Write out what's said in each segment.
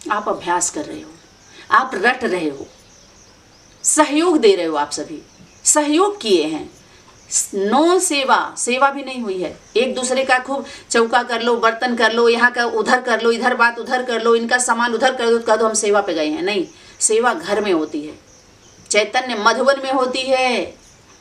आप अभ्यास कर रहे हो, आप रट रहे हो, सहयोग दे रहे हो, आप सभी सहयोग किए हैं। नो सेवा, सेवा भी नहीं हुई है। एक दूसरे का खूब चौका कर लो, बर्तन कर लो, यहाँ का उधर कर लो, इधर बात उधर कर लो, इनका सामान उधर कर दो, कह दो हम सेवा पे गए हैं। नहीं, सेवा घर में होती है। चैतन्य मधुबन में होती है,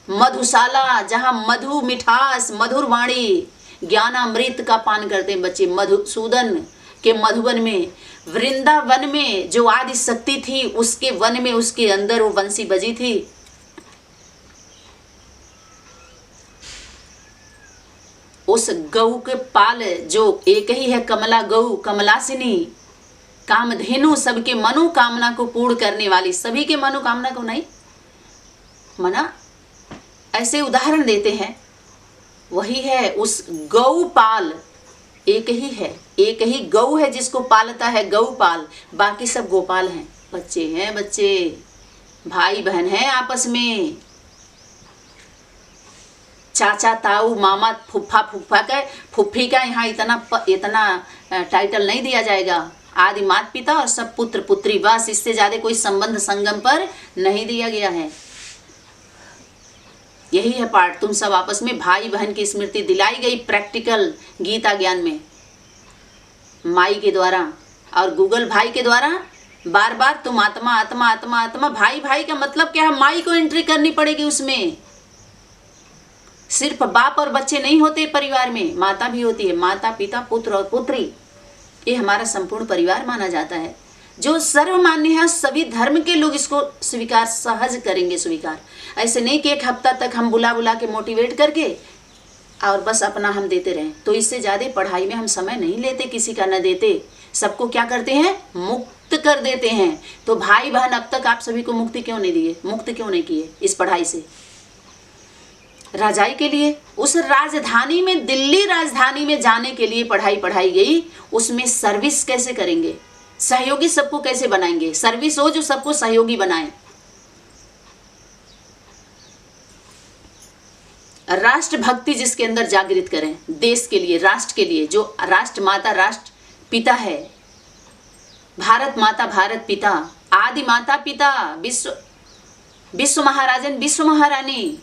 मधुशाला, जहाँ मधु मिठास, मधुर वाणी, ज्ञानामृत का पान करते हैं बच्चे। मधुसूदन के मधुबन में, वृंदावन में जो आदि शक्ति थी, उसके वन में, उसके अंदर वो बंसी बजी थी। उस गऊ के पाल जो एक ही है, कमला गऊ, कमलासिनी, कामधेनु, सबके मनोकामना को पूर्ण करने वाली, सभी के मनोकामना को नहीं मना, ऐसे उदाहरण देते हैं। वही है उस गौपाल, एक ही है, एक ही गौ है जिसको पालता है गौपाल, बाकी सब गोपाल हैं। बच्चे हैं, बच्चे भाई बहन हैं आपस में, चाचा ताऊ मामा फुफ्फा फुफ्फी का यहाँ इतना टाइटल नहीं दिया जाएगा। आदि माता पिता और सब पुत्र पुत्री, बस, इससे ज्यादा कोई संबंध संगम पर नहीं दिया गया है। यही है पाठ, तुम सब आपस में भाई बहन की स्मृति दिलाई गई प्रैक्टिकल गीता ज्ञान में, माई के द्वारा और गूगल भाई के द्वारा। बार बार तुम आत्मा आत्मा आत्मा आत्मा, भाई भाई का मतलब क्या है? माई को एंट्री करनी पड़ेगी उसमें। सिर्फ बाप और बच्चे नहीं होते परिवार में, माता भी होती है, माता पिता पुत्र और पुत्री, ये हमारा संपूर्ण परिवार माना जाता है। जो सर्वमान्य है, सभी धर्म के लोग इसको स्वीकार सहज करेंगे स्वीकार। ऐसे नहीं कि एक हफ्ता तक हम बुला बुला के मोटिवेट करके और बस अपना हम देते रहें। तो इससे ज़्यादा पढ़ाई में हम समय नहीं लेते, किसी का न देते, सबको क्या करते हैं? मुक्त कर देते हैं। तो भाई बहन अब तक आप सभी को मुक्ति क्यों नहीं दिए, मुक्त क्यों नहीं किए इस पढ़ाई से? राजाई के लिए, उस राजधानी में, दिल्ली राजधानी में जाने के लिए पढ़ाई पढ़ाई गई। उसमें सर्विस कैसे करेंगे, सहयोगी सबको कैसे बनाएंगे? सर्विस हो जो सबको सहयोगी बनाए। राष्ट्र भक्ति जिसके अंदर जागृत करें, देश के लिए, राष्ट्र के लिए, जो राष्ट्र माता राष्ट्र पिता है, भारत माता भारत पिता, आदि माता पिता, विश्व महाराजन विश्व महारानी,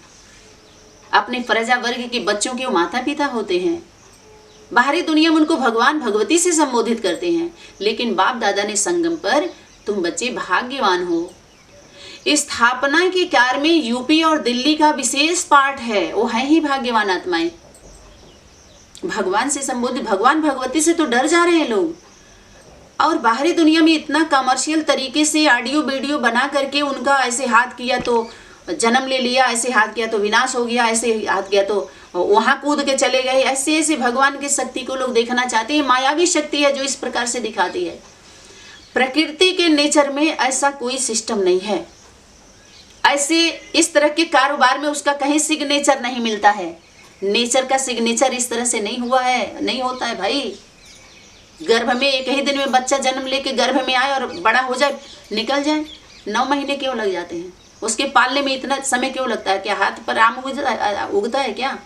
अपने प्रजा वर्ग के बच्चों के वो माता पिता होते हैं। बाहरी दुनिया में उनको भगवान भगवती से संबोधित करते हैं, लेकिन बाप दादा ने संगम पर तुम बच्चे भाग्यवान हो। स्थापना के कार्य में यूपी और दिल्ली का विशेष पार्ट है, वो है ही भाग्यवान आत्माएं। भगवान से संबोधित, भगवान भगवती से तो डर जा रहे हैं लोग, और बाहरी दुनिया में इतना कमर्शियल तरीके से ऑडियो वीडियो बना करके उनका ऐसे हाथ किया तो जन्म ले लिया, ऐसे हाथ किया तो विनाश हो गया, ऐसे हाथ किया तो वहां कूद के चले गए। ऐसे ऐसे भगवान की शक्ति को लोग देखना चाहते हैं। मायावी शक्ति है जो इस प्रकार से दिखाती है। प्रकृति के नेचर में ऐसा कोई सिस्टम नहीं है। ऐसे इस तरह के कारोबार में उसका कहीं सिग्नेचर नहीं मिलता है। नेचर का सिग्नेचर इस तरह से नहीं हुआ है, नहीं होता है भाई। गर्भ में एक ही दिन में बच्चा जन्म लेके गर्भ में आए और बड़ा हो जाए, निकल जाए, 9 महीने क्यों लग जाते हैं? उसके पालने में इतना समय क्यों लगता है? क्या हाथ पर आम उगता है क्या?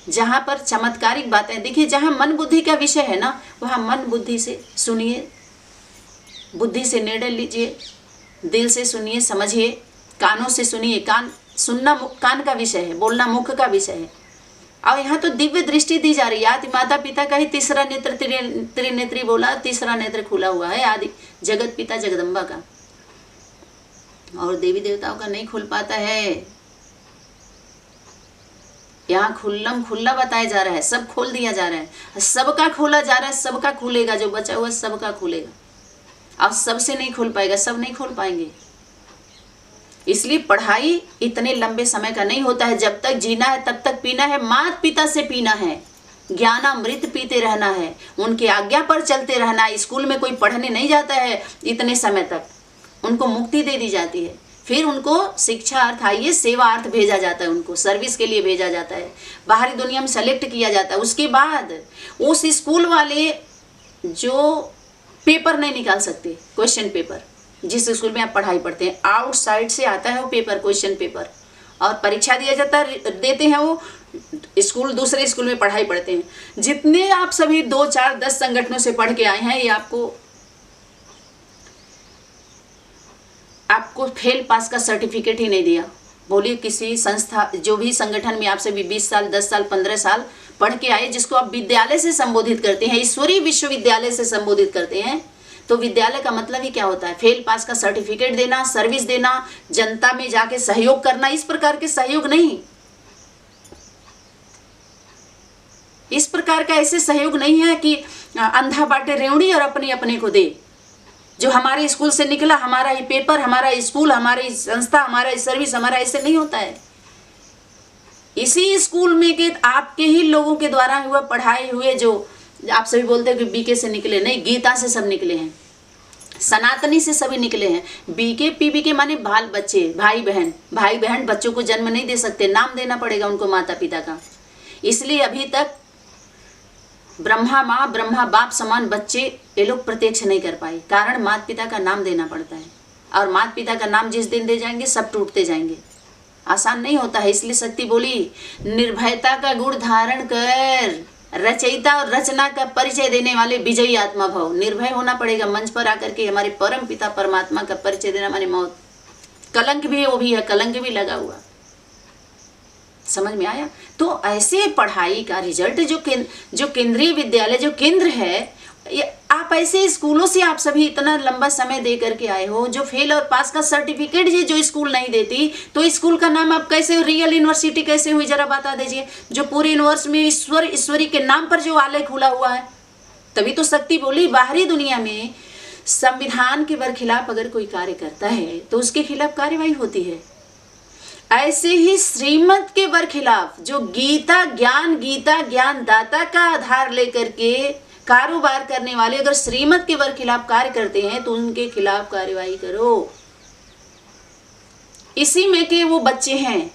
जहाँ पर चमत्कारिक बातें, देखिए, जहाँ मन बुद्धि का विषय है ना, वहाँ मन बुद्धि से सुनिए, बुद्धि से निर्णय लीजिए, दिल से सुनिए, समझिए, कानों से सुनिए। कान सुनना कान का विषय है, बोलना मुख का विषय है। और यहाँ तो दिव्य दृष्टि दी जा रही है। आदि माता पिता का ही तीसरा नेत्र, त्रिनेत्री बोला, तीसरा नेत्र खुला हुआ है आदि जगत पिता जगदम्बा का, और देवी देवताओं का नहीं खुल पाता है। यहाँ खुल्लम खुल्ला बताया जा रहा है, सब खोल दिया जा रहा है, सबका खोला जा रहा है, सबका खुलेगा, जो बचा हुआ सबका खुलेगा। और सबसे नहीं खुल पाएगा, सब नहीं खोल पाएंगे। इसलिए पढ़ाई इतने लंबे समय का नहीं होता है। जब तक जीना है तब तक पीना है, माता पिता से पीना है, ज्ञानामृत पीते रहना है, उनके आज्ञा पर चलते रहना है। स्कूल में कोई पढ़ने नहीं जाता है इतने समय तक, उनको मुक्ति दे दी जाती है। फिर उनको शिक्षा अर्थ आइए सेवा अर्थ भेजा जाता है, उनको सर्विस के लिए भेजा जाता है, बाहरी दुनिया में सेलेक्ट किया जाता है। उसके बाद उस स्कूल वाले जो पेपर नहीं निकाल सकते, क्वेश्चन पेपर, जिस स्कूल में आप पढ़ाई पढ़ते हैं, आउटसाइड से आता है वो पेपर, क्वेश्चन पेपर, और परीक्षा दिया जाता है, देते हैं वो स्कूल, दूसरे स्कूल में पढ़ाई पढ़ते हैं। जितने आप सभी 2, 4, 10 संगठनों से पढ़ के आए हैं, ये आपको आपको फेल पास का सर्टिफिकेट ही नहीं दिया। बोलिए किसी संस्था, जो भी संगठन में आपसे भी 20 साल 10 साल 15 साल पढ़ के आए, जिसको आप विद्यालय से संबोधित करते हैं, ईश्वरीय विश्वविद्यालय से संबोधित करते हैं, तो विद्यालय का मतलब ही क्या होता है? फेल पास का सर्टिफिकेट देना, सर्विस देना, जनता में जाके सहयोग करना। इस प्रकार के सहयोग नहीं, इस प्रकार का ऐसे सहयोग नहीं है कि अंधा बांटे रेवड़ी और अपने अपने को दे। जो हमारे स्कूल से निकला, हमारा ही पेपर, हमारा स्कूल, हमारी संस्था, हमारा सर्विस, हमारा, ऐसे नहीं होता है। इसी स्कूल में के आपके ही लोगों के द्वारा हुआ पढ़ाए हुए, जो आप सभी बोलते हैं कि बीके से निकले, नहीं, गीता से सब निकले हैं, सनातनी से सभी निकले हैं। बीके पीबीके माने बाल बच्चे, भाई बहन। भाई बहन बच्चों को जन्म नहीं दे सकते, नाम देना पड़ेगा उनको माता पिता का। इसलिए अभी तक ब्रह्मा माँ ब्रह्मा बाप समान बच्चे ये लोग प्रत्यक्ष नहीं कर पाए, कारण माता पिता का नाम देना पड़ता है। और माता पिता का नाम जिस दिन दे जाएंगे सब टूटते जाएंगे, आसान नहीं होता है। इसलिए शक्ति बोली, निर्भयता का गुण धारण कर, रचयिता और रचना का परिचय देने वाले विजयी आत्मा भव। निर्भय होना पड़ेगा, मंच पर आकर के हमारे परम पिता परमात्मा का परिचय देना माने मौत। कलंक भी है, वो भी है, कलंक भी लगा हुआ। समझ में आया? तो ऐसे पढ़ाई का रिजल्ट जो केंद्रीय विद्यालय, जो केंद्र है, आप ऐसे स्कूलों से आप सभी इतना लंबा समय दे करके आए हो, जो फेल और पास का सर्टिफिकेट जो स्कूल नहीं देती, तो स्कूल का नाम आप कैसे, रियल यूनिवर्सिटी कैसे हुई, जरा बता दीजिए। जो पूरे यूनिवर्स में ईश्वरी के नाम पर जो आलय खुला हुआ है, तभी तो शक्ति बोली बाहरी दुनिया में संविधान के बरखिलाफ अगर कोई कार्य करता है तो उसके खिलाफ कार्यवाही होती है। ऐसे ही श्रीमत के बरखिलाफ जो गीता ज्ञान दाता का आधार लेकर के कारोबार करने वाले अगर श्रीमत के बरखिलाफ कार्य करते हैं तो उनके खिलाफ कार्यवाही करो। इसी में के वो बच्चे हैं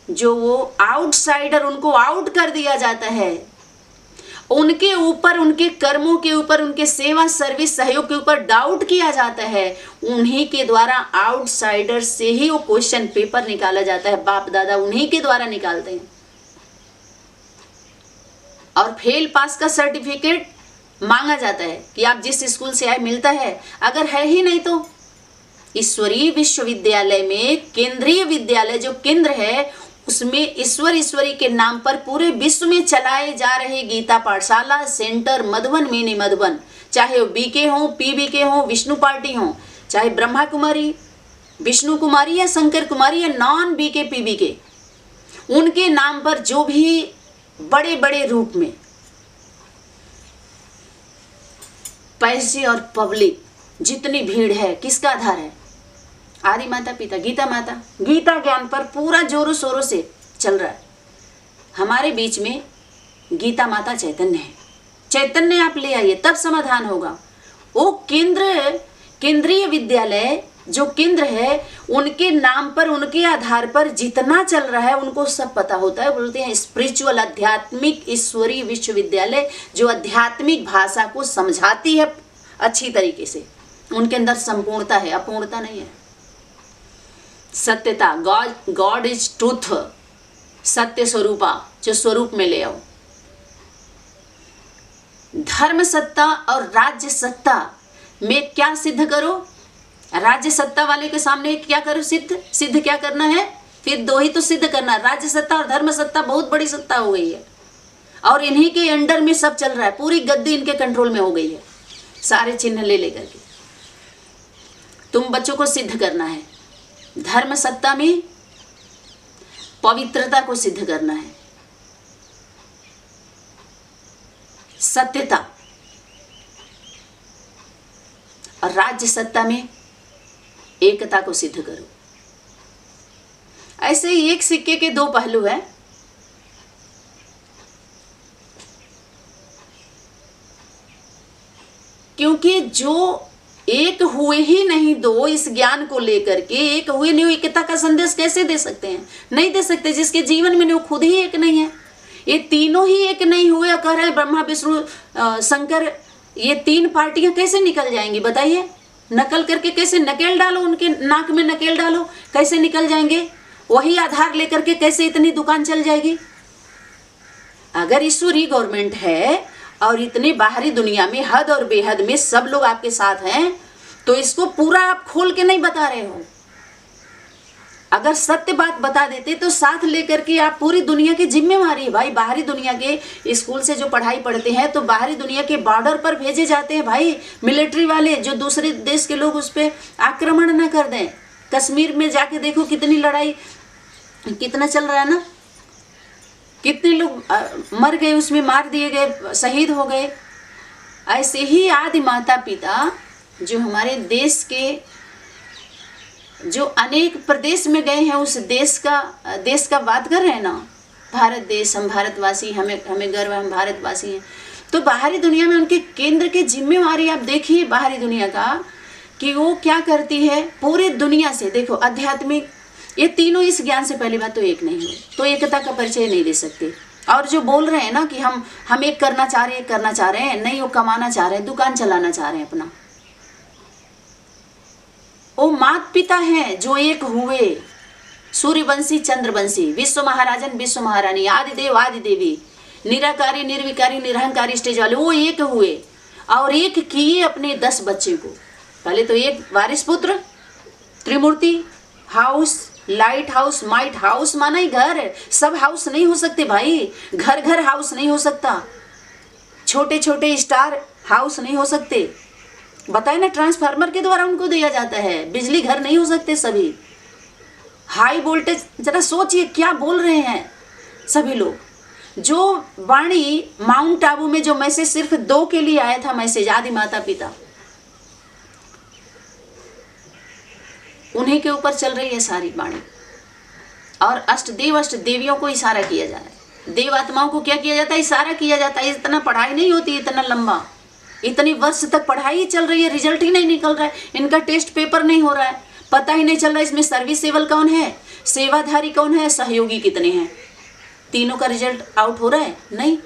जो वो आउटसाइडर, उनको आउट कर दिया जाता है, उनके ऊपर, उनके कर्मों के ऊपर, उनके सेवा सर्विस सहयोग के ऊपर डाउट किया जाता है। उन्हीं के द्वारा आउटसाइडर से ही वो क्वेश्चन पेपर निकाला जाता है, बाप दादा उन्हीं के द्वारा निकालते हैं। और फेल पास का सर्टिफिकेट मांगा जाता है कि आप जिस स्कूल से आए मिलता है, अगर है ही नहीं तो ईश्वरीय विश्वविद्यालय में केंद्रीय विद्यालय जो केंद्र है उसमें ईश्वरी के नाम पर पूरे विश्व में चलाए जा रहे गीता पाठशाला सेंटर मधुबन मिनी मधुबन, चाहे वो बीके हो, पीबीके हो, विष्णु पार्टी हो, चाहे ब्रह्मा कुमारी, विष्णु कुमारी या शंकर कुमारी या नॉन बीके पीबीके, उनके नाम पर जो भी बड़े बड़े रूप में पैसे और पब्लिक जितनी भीड़ है, किसका आधार है? आदि माता पिता गीता माता, गीता ज्ञान पर पूरा जोरों शोरों से चल रहा है। हमारे बीच में गीता माता चैतन्य है, चैतन्य आप ले आइए तब समाधान होगा। वो केंद्रीय विद्यालय जो केंद्र है उनके नाम पर, उनके आधार पर जितना चल रहा है उनको सब पता होता है। बोलते हैं स्पिरिचुअल आध्यात्मिक ईश्वरीय विश्वविद्यालय, जो आध्यात्मिक भाषा को समझाती है अच्छी तरीके से। उनके अंदर संपूर्णता है, अपूर्णता नहीं है। सत्यता, गॉड इज ट्रूथ, सत्य स्वरूपा, जो स्वरूप में ले आओ। धर्म सत्ता और राज्य सत्ता में क्या सिद्ध करो? राज्य सत्ता वाले के सामने क्या करो? सिद्ध क्या करना है? फिर दो ही तो सिद्ध करना, राज्य सत्ता और धर्म सत्ता। बहुत बड़ी सत्ता हो गई है और इन्हीं के अंडर में सब चल रहा है, पूरी गद्दी इनके कंट्रोल में हो गई है, सारे चिन्ह ले लेकर के। तुम बच्चों को सिद्ध करना है, धर्म सत्ता में पवित्रता को सिद्ध करना है, सत्यता, और राज्य सत्ता में एकता को सिद्ध करो। ऐसे ही एक सिक्के के दो पहलू हैं। क्योंकि जो एक हुए ही नहीं दो, इस ज्ञान को लेकर के एक हुए नहीं, एकता का संदेश कैसे दे सकते हैं? नहीं दे सकते, जिसके जीवन में वो खुद ही एक नहीं है। ये तीनों ही एक नहीं हुए, कह रहे ब्रह्मा विष्णु शंकर, ये तीन पार्टियां कैसे निकल जाएंगी बताइए? नकल करके कैसे, नकेल डालो, उनके नाक में नकेल डालो, कैसे निकल जाएंगे? वही आधार लेकर के कैसे इतनी दुकान चल जाएगी? अगर ईश्वरीय गवर्नमेंट है और इतने बाहरी दुनिया में हद और बेहद में सब लोग आपके साथ हैं, तो इसको पूरा आप खोल के नहीं बता रहे हो। अगर सत्य बात बता देते तो साथ लेकर के आप पूरी दुनिया की जिम्मेवारी है भाई। बाहरी दुनिया के स्कूल से जो पढ़ाई पढ़ते हैं तो बाहरी दुनिया के बॉर्डर पर भेजे जाते हैं भाई मिलिट्री वाले, जो दूसरे देश के लोग उस पर आक्रमण न कर दें। कश्मीर में जाके देखो कितनी लड़ाई कितना चल रहा है ना, कितने लोग मर गए, उसमें मार दिए गए, शहीद हो गए। ऐसे ही आदि माता पिता जो हमारे देश के जो अनेक प्रदेश में गए हैं उस देश का बात कर रहे हैं ना, भारत देश, हम भारतवासी, हमें गर्व है, हम भारतवासी हैं। तो बाहरी दुनिया में उनके केंद्र की जिम्मेवारी आप देखिए बाहरी दुनिया का कि वो क्या करती है पूरे दुनिया से। देखो आध्यात्मिक, ये तीनों इस ज्ञान से पहली बात तो एक नहीं है, तो एकता का परिचय नहीं दे सकते। और जो बोल रहे हैं ना कि हम एक करना चाह रहे हैं, नहीं, वो कमाना चाह रहे हैं, दुकान चलाना चाह रहे हैं अपना। वो माता पिता हैं जो एक हुए, सूर्यवंशी चंद्रवंशी, विश्व महाराजन विश्व महारानी, आदिदेव आदि देवी, निराकारी निर्विकारी निरहंकारी स्टेज वाले, वो एक हुए और एक किए अपने 10 बच्चे को। पहले तो एक वारिस पुत्र, Trimurti, house, lighthouse, might house माना ही घर, सब हाउस नहीं हो सकते भाई, घर घर हाउस नहीं हो सकता, छोटे छोटे स्टार हाउस नहीं हो सकते। बताए ना, ट्रांसफार्मर के द्वारा उनको दिया जाता है, बिजली घर नहीं हो सकते सभी। हाई वोल्टेज, जरा सोचिए क्या बोल रहे हैं सभी लोग। जो वाणी माउंट आबू में जो मैसेज सिर्फ 2 के लिए आया था, मैसेज आदि माता पिता, उन्हीं के ऊपर चल रही है सारी वाणी। और अष्टदेव अष्ट देवियों को इशारा किया जा रहा है, देव आत्माओं को क्या किया जाता है, इशारा किया जाता है। इतना पढ़ाई नहीं होती, इतना लंबा, इतनी वर्ष तक पढ़ाई चल रही है, रिजल्ट ही नहीं निकल रहा है, इनका टेस्ट पेपर नहीं हो रहा है, पता ही नहीं चल रहा है इसमें सर्विसेबल कौन है, सेवाधारी कौन है, सहयोगी कितने हैं, तीनों का रिजल्ट आउट हो रहा है नहीं,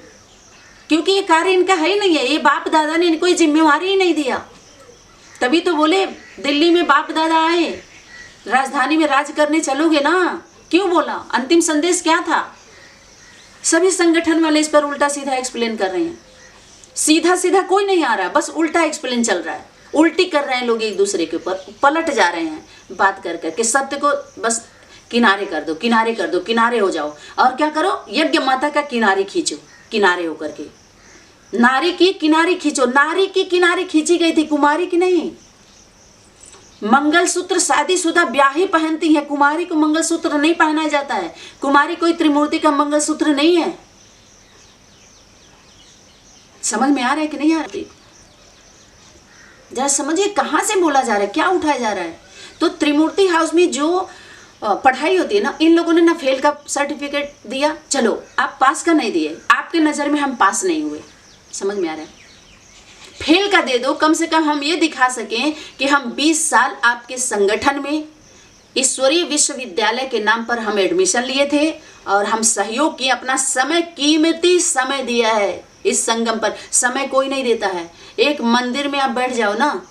क्योंकि ये कार्य इनका है ही नहीं है। ये बाप दादा ने इनको जिम्मेवारी ही नहीं दिया, तभी तो बोले दिल्ली में बाप दादा आए, राजधानी में राज करने चलोगे ना, क्यों बोला, अंतिम संदेश क्या था। सभी संगठन वाले इस पर उल्टा सीधा एक्सप्लेन कर रहे हैं, सीधा सीधा कोई नहीं आ रहा, बस उल्टा एक्सप्लेन चल रहा है, उल्टी कर रहे हैं लोग, एक दूसरे के ऊपर पलट जा रहे हैं बात कर करके। सत्य को बस किनारे कर दो, किनारे कर दो, किनारे हो जाओ, और क्या करो, यज्ञ माता का किनारे खींचो, किनारे होकर के नारी की किनारे खींचो। नारी की किनारे खींची गई थी, कुमारी की नहीं। मंगलसूत्र शादीशुदा ब्याही पहनती है, कुमारी को मंगलसूत्र नहीं पहनाया जाता है, कुमारी कोई त्रिमूर्ति का मंगलसूत्र नहीं है। समझ में आ रहा है कि नहीं आ रहा, जरा समझिए कहां से बोला जा रहा है, क्या उठाया जा रहा है। तो त्रिमूर्ति हाउस में जो पढ़ाई होती है ना, इन लोगों ने ना फेल का सर्टिफिकेट दिया, चलो आप पास का नहीं दिए, आपके नज़र में हम पास नहीं हुए, समझ में आ रहा है, फेल का दे दो, कम से कम हम ये दिखा सकें कि हम 20 साल आपके संगठन में ईश्वरीय विश्वविद्यालय के नाम पर हम एडमिशन लिए थे और हम सहयोग किए, अपना समय, कीमती समय दिया है इस संगम पर। समय कोई नहीं देता है। एक मंदिर में आप बैठ जाओ ना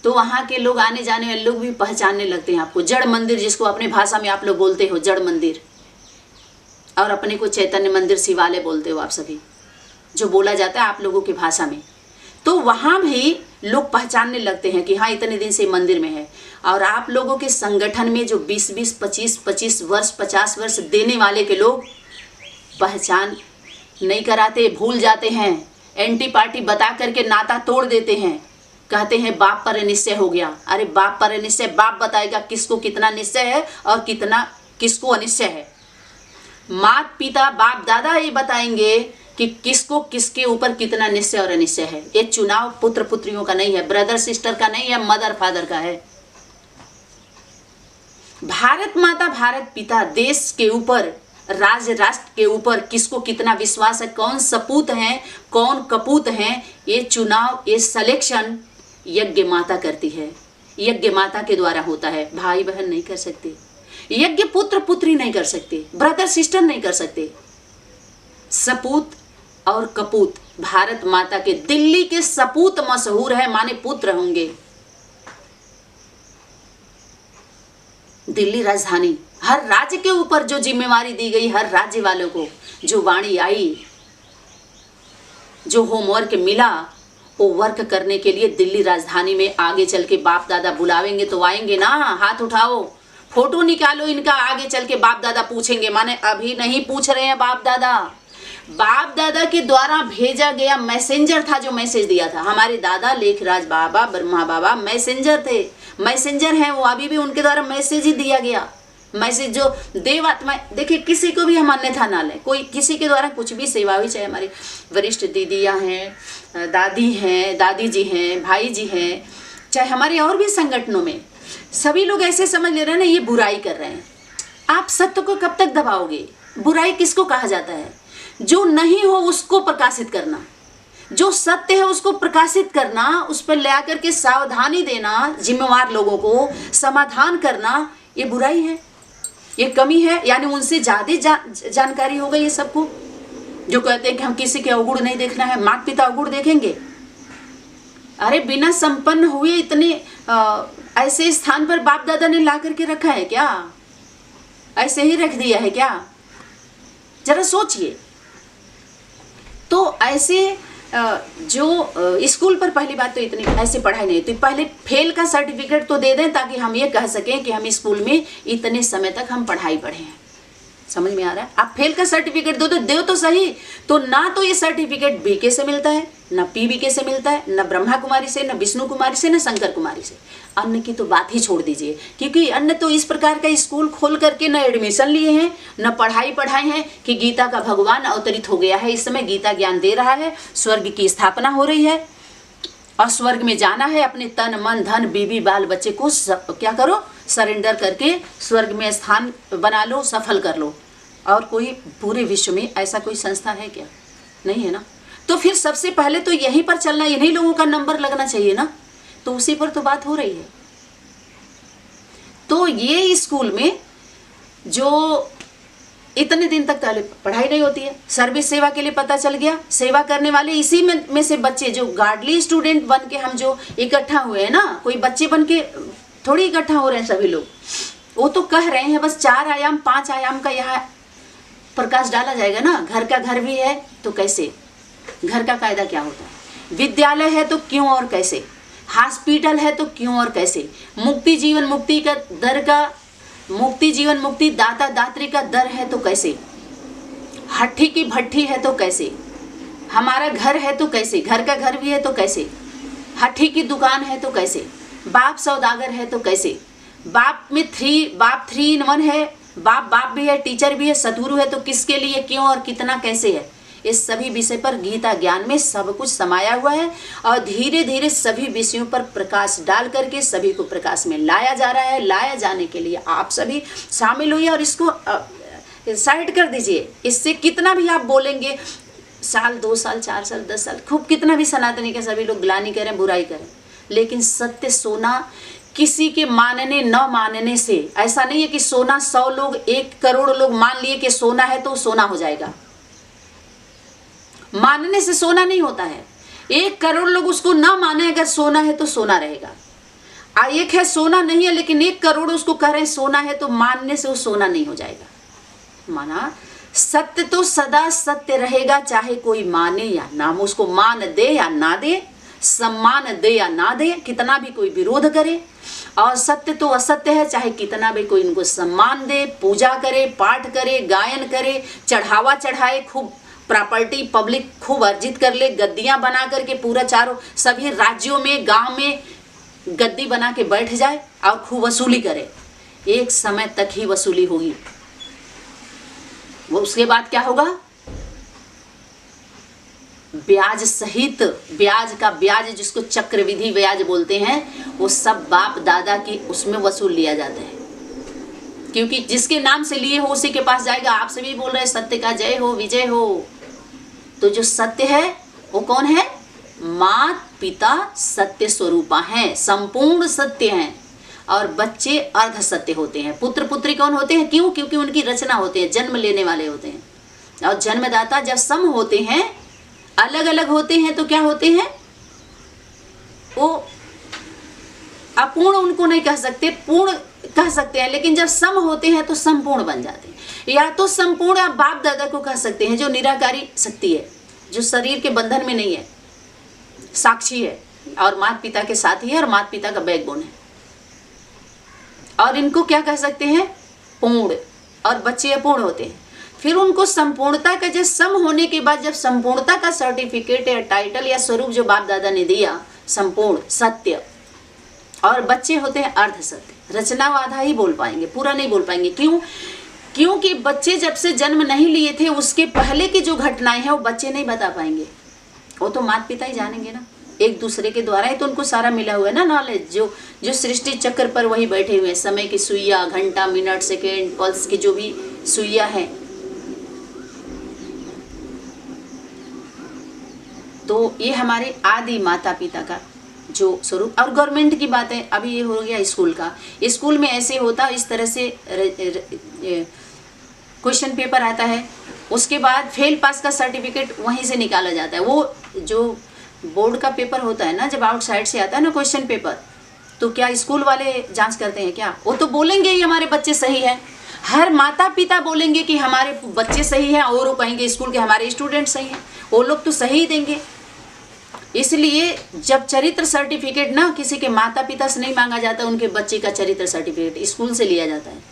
तो वहाँ के लोग, आने जाने वाले लोग भी पहचानने लगते हैं आपको। जड़ मंदिर, जिसको अपने भाषा में आप लोग बोलते हो जड़ मंदिर, और अपने को चैतन्य मंदिर, शिवालय बोलते हो आप सभी, जो बोला जाता है आप लोगों की भाषा में। तो वहाँ भी लोग पहचानने लगते हैं कि हाँ इतने दिन से मंदिर में है। और आप लोगों के संगठन में जो 20-20, 25-25 वर्ष, 50 वर्ष देने वाले के लोग पहचान नहीं कराते, भूल जाते हैं, एंटी पार्टी बता करके नाता तोड़ देते हैं, कहते हैं बाप पर निश्चय हो गया। अरे बाप पर निश्चय, बाप बताएगा किसको कितना निश्चय है और कितना किसको अनिश्चय है। माता पिता बाप दादा ये बताएंगे कि किसको किसके ऊपर कितना निश्चय और अनिश्चय है। ये चुनाव पुत्र पुत्रियों का नहीं है, ब्रदर सिस्टर का नहीं है, मदर फादर का है। भारत माता भारत पिता देश के ऊपर, राज्य राष्ट्र के ऊपर किसको कितना विश्वास है, कौन सपूत हैं कौन कपूत हैं, ये चुनाव, ये सिलेक्शन यज्ञ माता करती है, यज्ञ माता के द्वारा होता है। भाई बहन नहीं कर सकते, यज्ञ पुत्र पुत्री नहीं कर सकते, ब्रदर सिस्टर नहीं कर सकते। सपूत और कपूत भारत माता के, दिल्ली के सपूत मशहूर है, माने पुत्र होंगे। दिल्ली राजधानी, हर राज्य के ऊपर जो जिम्मेवारी दी गई, हर राज्य वालों को जो वाणी आई, जो होमवर्क मिला, वो वर्क करने के लिए दिल्ली राजधानी में आगे चल के बाप दादा बुलावेंगे तो आएंगे ना, हाथ उठाओ, फोटो निकालो इनका, आगे चल के बाप दादा पूछेंगे, माने अभी नहीं पूछ रहे हैं बाप दादा। बाप दादा के द्वारा भेजा गया मैसेंजर था जो मैसेज दिया था। हमारे दादा लेखराज बाबा, ब्रह्मा बाबा मैसेंजर थे, मैसेंजर हैं वो, अभी भी उनके द्वारा मैसेज ही दिया गया। मैसेज जो देवात्मा, देखिए किसी को भी हम अन्यथा ना लें, कोई किसी के द्वारा कुछ भी सेवा हुई, चाहे हमारी वरिष्ठ दीदियाँ हैं, दादी हैं, दादी जी हैं, भाई जी हैं, चाहे हमारे और भी संगठनों में, सभी लोग ऐसे समझ ले रहे हैं ना ये बुराई कर रहे हैं। आप सत्य को कब तक दबाओगे? बुराई किसको कहा जाता है? जो नहीं हो उसको प्रकाशित करना, जो सत्य है उसको प्रकाशित करना, उस पर ले आकर के सावधानी देना, जिम्मेवार लोगों को समाधान करना, ये बुराई है, ये कमी है। यानी उनसे ज़्यादा जानकारी हो गई है सबको, जो कहते हैं कि हम किसी के अवगुण नहीं देखना है, माता पिता अवगुण देखेंगे। अरे बिना संपन्न हुए इतने ऐसे स्थान पर बाप दादा ने ला करके रखा है क्या? ऐसे ही रख दिया है क्या? जरा सोचिए। तो ऐसे जो स्कूल पर पहली बात तो इतनी ऐसे पढ़ाई नहीं, तो पहले फेल का सर्टिफिकेट तो दे दें ताकि हम ये कह सकें कि हम स्कूल में इतने समय तक हम पढ़ाई पढ़े हैं। समझ में आ रहा है? आप फेल का सर्टिफिकेट दो तो सही। तो ना तो ये सर्टिफिकेट बीके से मिलता है, ना पीबीके से मिलता है, ना ब्रह्मा कुमारी से, ना विष्णु कुमारी से, ना शंकर कुमारी से। अन्य की तो बात ही छोड़ दीजिए, क्योंकि अन्य तो इस प्रकार का स्कूल खोल करके न एडमिशन लिए हैं, न पढ़ाई पढ़ाई हैं कि गीता का भगवान अवतरित हो गया है, इस समय गीता ज्ञान दे रहा है, स्वर्ग की स्थापना हो रही है और स्वर्ग में जाना है। अपने तन मन धन बीवी बाल बच्चे को क्या करो, सरेंडर करके स्वर्ग में स्थान बना लो, सफल कर लो। और कोई पूरे विश्व में ऐसा कोई संस्था है क्या? नहीं है ना। तो फिर सबसे पहले तो यहीं पर चलना, इन्हीं लोगों का नंबर लगना चाहिए ना। तो उसी पर तो बात हो रही है। तो ये स्कूल में जो इतने दिन तक पहले पढ़ाई नहीं होती है, सर्विस सेवा के लिए पता चल गया, सेवा करने वाले इसी में से बच्चे जो गार्डली स्टूडेंट बन के हम जो इकट्ठा हुए हैं ना, कोई बच्चे बन के थोड़ी इकट्ठा हो रहे हैं सभी लोग। वो तो कह रहे हैं बस 4 आयाम 5 आयाम का यहाँ प्रकाश डाला जाएगा ना। घर का घर भी है तो कैसे, घर का कायदा क्या होता है, विद्यालय है तो क्यों और कैसे, हॉस्पिटल है तो क्यों और कैसे, मुक्ति जीवन मुक्ति का दर का, मुक्ति जीवन मुक्ति दाता दात्री का दर है तो कैसे, हट्ठी की भट्ठी है तो कैसे, हमारा घर है तो कैसे, घर का घर भी है तो कैसे, हट्ठी की दुकान है तो कैसे, बाप सौदागर है तो कैसे, बाप में 3 in 1 है, बाप भी है, टीचर भी है, सदगुरु है, तो किसके लिए, क्यों और कितना कैसे है। इस सभी विषय पर गीता ज्ञान में सब कुछ समाया हुआ है और धीरे धीरे सभी विषयों पर प्रकाश डाल करके सभी को प्रकाश में लाया जा रहा है। लाया जाने के लिए आप सभी शामिल हुई और इसको साइड कर दीजिए। इससे कितना भी आप बोलेंगे, साल 2 साल 4 साल 10 साल खूब कितना भी सनातनी के सभी लोग ग्लानि करें, बुराई करें, लेकिन सत्य सोना किसी के मानने न मानने से ऐसा नहीं है कि सोना 100 लोग 1 करोड़ लोग मान लिए कि सोना है तो सोना हो जाएगा। मानने से सोना नहीं होता है। 1 करोड़ लोग उसको ना माने, अगर सोना है तो सोना रहेगा। एक है सोना नहीं है लेकिन 1 करोड़ उसको कह रहे हैं सोना है, तो मानने से वो सोना नहीं हो जाएगा। माना सत्य तो सदा सत्य रहेगा, चाहे कोई माने या ना, उसको मान दे या ना दे, सम्मान दे या ना दे, कितना भी कोई विरोध करे। और सत्य तो असत्य है, चाहे कितना भी कोई इनको सम्मान दे, पूजा करे, पाठ करे, गायन करे, चढ़ावा चढ़ाए, खूब प्रॉपर्टी पब्लिक खूब अर्जित कर ले, गद्दियां बना करके पूरा चारों सभी राज्यों में गांव में गद्दी बना के बैठ जाए और खूब वसूली करे। एक समय तक ही वसूली होगी, वो उसके बाद क्या होगा, ब्याज सहित, ब्याज का ब्याज जिसको चक्रवृद्धि ब्याज बोलते हैं, वो सब बाप दादा की उसमें वसूल लिया जाता है। क्योंकि जिसके नाम से लिए हो उसी के पास जाएगा। आप सभी बोल रहे हैं सत्य का जय हो, विजय हो। तो जो सत्य है वो कौन है? माता पिता सत्य स्वरूपा हैं, संपूर्ण सत्य हैं। और बच्चे अर्ध सत्य होते हैं। पुत्र पुत्री कौन होते हैं? क्यों? क्योंकि उनकी रचना होते हैं, जन्म लेने वाले होते हैं। और जन्मदाता जब सम होते हैं, अलग अलग होते हैं, तो क्या होते हैं? वो अपूर्ण उनको नहीं कह सकते, पूर्ण कह सकते हैं, लेकिन जब सम होते हैं तो संपूर्ण बन जाते हैं। या तो संपूर्ण आप बाप दादा को कह सकते हैं, जो निराकारी शक्ति है, जो शरीर के बंधन में नहीं है, साक्षी है और माता पिता के साथ ही है और माता पिता का बैकबोन है। और इनको क्या कह सकते हैं, पूर्ण, और बच्चे अपूर्ण होते हैं। फिर उनको संपूर्णता का, जब सम होने के बाद जब संपूर्णता का सर्टिफिकेट या टाइटल या स्वरूप जो बाप दादा ने दिया, संपूर्ण सत्य, और बच्चे होते हैं अर्ध सत्य। रचना व आधा ही बोल पाएंगे, पूरा नहीं बोल पाएंगे। क्यों? क्योंकि बच्चे जब से जन्म नहीं लिए थे उसके पहले की जो घटनाएं हैं वो बच्चे नहीं बता पाएंगे, वो तो माता पिता ही जानेंगे ना, एक दूसरे के द्वारा ही तो उनको सारा मिला हुआ है ना नॉलेज। जो सृष्टि चक्र पर वही बैठे हुए हैं, समय की सुइया, घंटा, मिनट, सेकेंड, पल्स की जो भी सुइया है, तो ये हमारे आदि माता पिता का जो स्वरूप। और गवर्नमेंट की बात है, अभी ये हो गया स्कूल का। स्कूल में ऐसे होता, इस तरह से क्वेश्चन पेपर आता है, उसके बाद फेल पास का सर्टिफिकेट वहीं से निकाला जाता है। वो जो बोर्ड का पेपर होता है ना, जब आउटसाइड से आता है ना क्वेश्चन पेपर, तो क्या स्कूल वाले जांच करते हैं क्या? वो तो बोलेंगे ही हमारे बच्चे सही है, हर माता पिता बोलेंगे कि हमारे बच्चे सही हैं, और वो कहेंगे स्कूल के हमारे स्टूडेंट सही हैं, वो लोग तो सही ही देंगे। इसलिए जब चरित्र सर्टिफिकेट ना किसी के माता पिता से नहीं मांगा जाता, उनके बच्चे का चरित्र सर्टिफिकेट स्कूल से लिया जाता है,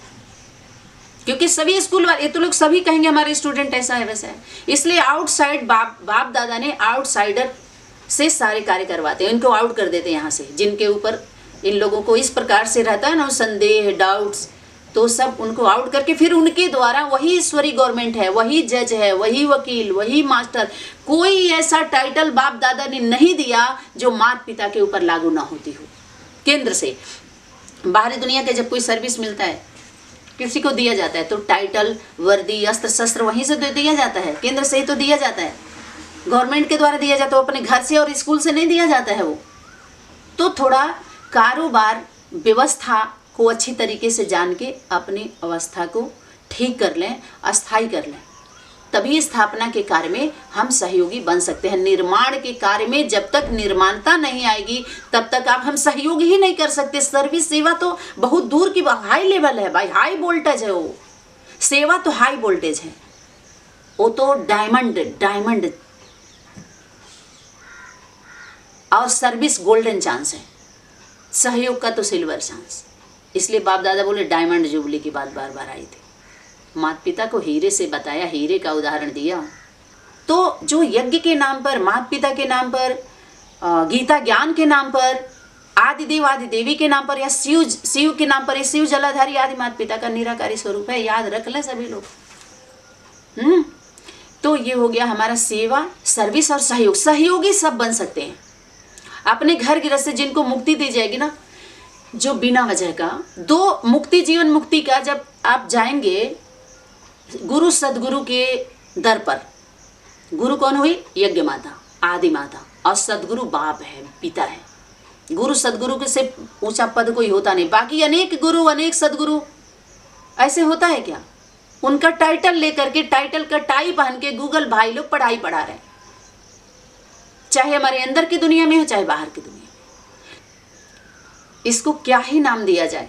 क्योंकि सभी स्कूल वाले तो लोग सभी कहेंगे हमारे स्टूडेंट ऐसा है वैसा है। इसलिए आउटसाइड बाप दादा ने आउटसाइडर से सारे कार्य करवाते हैं, इनको आउट कर देते हैं यहाँ से, जिनके ऊपर इन लोगों को इस प्रकार से रहता है ना संदेह, डाउट्स, तो सब उनको आउट करके फिर उनके द्वारा वही ईश्वरी गवर्नमेंट है, वही जज है, वही वकील, वही मास्टर। कोई ऐसा टाइटल बाप दादा ने नहीं दिया जो माता पिता के ऊपर लागू ना होती हो। केंद्र से बाहरी दुनिया के जब कोई सर्विस मिलता है, किसी को दिया जाता है, तो टाइटल, वर्दी, अस्त्र शस्त्र वहीं से तो दिया जाता है, केंद्र से ही तो दिया जाता है, गवर्नमेंट के द्वारा दिया जाता है, अपने घर से और स्कूल से नहीं दिया जाता है वो। तो थोड़ा कारोबार व्यवस्था को अच्छी तरीके से जान के अपनी अवस्था को ठीक कर लें, अस्थायी कर लें, तभी स्थापना के कार्य में हम सहयोगी बन सकते हैं। निर्माण के कार्य में जब तक निर्माणता नहीं आएगी तब तक आप हम सहयोग ही नहीं कर सकते। सर्विस सेवा तो बहुत दूर की हाई लेवल है भाई, हाई वोल्टेज है वो, सेवा तो हाई वोल्टेज है, वो तो डायमंड और सर्विस गोल्डन चांस है, सहयोग का तो सिल्वर चांस। इसलिए बाप दादा बोले डायमंड जुबली की बात बार बार आई थी। माता पिता को हीरे से बताया, हीरे का उदाहरण दिया। तो जो यज्ञ के नाम पर, माता पिता के नाम पर, गीता ज्ञान के नाम पर, आदिदेव आदि देवी के नाम पर, या शिव के नाम पर, शिव जलाधारी आदि माता पिता का निराकारी स्वरूप है, याद रख लें सभी लोग। तो ये हो गया हमारा सेवा, सर्विस और सहयोग। सहयोगी सब बन सकते हैं। अपने घर गृहस्थ से जिनको मुक्ति दी जाएगी ना, जो बिना वजह का दो मुक्ति, जीवन मुक्ति का, जब आप जाएंगे गुरु सदगुरु के दर पर, गुरु कौन हुई? यज्ञ माता, आदि माता, और सदगुरु बाप है, पिता है। गुरु सदगुरु के से ऊंचा पद कोई होता नहीं। बाकी अनेक गुरु, अनेक सदगुरु, ऐसे होता है क्या? उनका टाइटल लेकर के, टाइटल का टाई पहन के गूगल भाई लोग पढ़ाई पढ़ा रहे हैं, चाहे हमारे अंदर की दुनिया में हो चाहे बाहर की दुनिया में। इसको क्या ही नाम दिया जाए,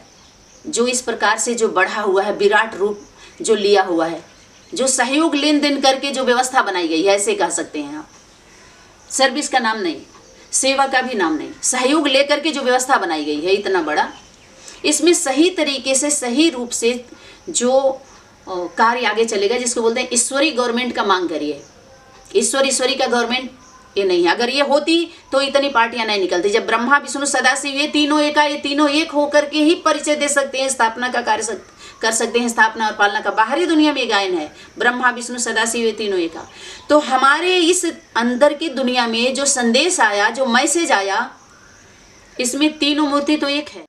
जो इस प्रकार से जो बढ़ा हुआ है, विराट रूप जो लिया हुआ है, जो सहयोग लेन देन करके जो व्यवस्था बनाई गई है, ऐसे कह सकते हैं आप। सर्विस का नाम नहीं, सेवा का भी नाम नहीं, सहयोग लेकर के जो व्यवस्था बनाई गई है इतना बड़ा, इसमें सही तरीके से, सही रूप से जो कार्य आगे चलेगा, जिसको बोलते हैं ईश्वरी गवर्नमेंट का मांग करिए। ईश्वरी का गवर्नमेंट ये नहीं है। अगर ये होती तो इतनी पार्टियां नहीं निकलती। जब ब्रह्मा विष्णु सदाशिव ये तीनों एक होकर के ही परिचय दे सकते हैं, स्थापना का कार्य कर सकते हैं, स्थापना और पालना का। बाहरी दुनिया में गायन है ब्रह्मा विष्णु सदाशिव ये तीनों एक। तो हमारे इस अंदर की दुनिया में जो संदेश आया, जो मैसेज आया, इसमें तीनों मूर्ति तो एक है।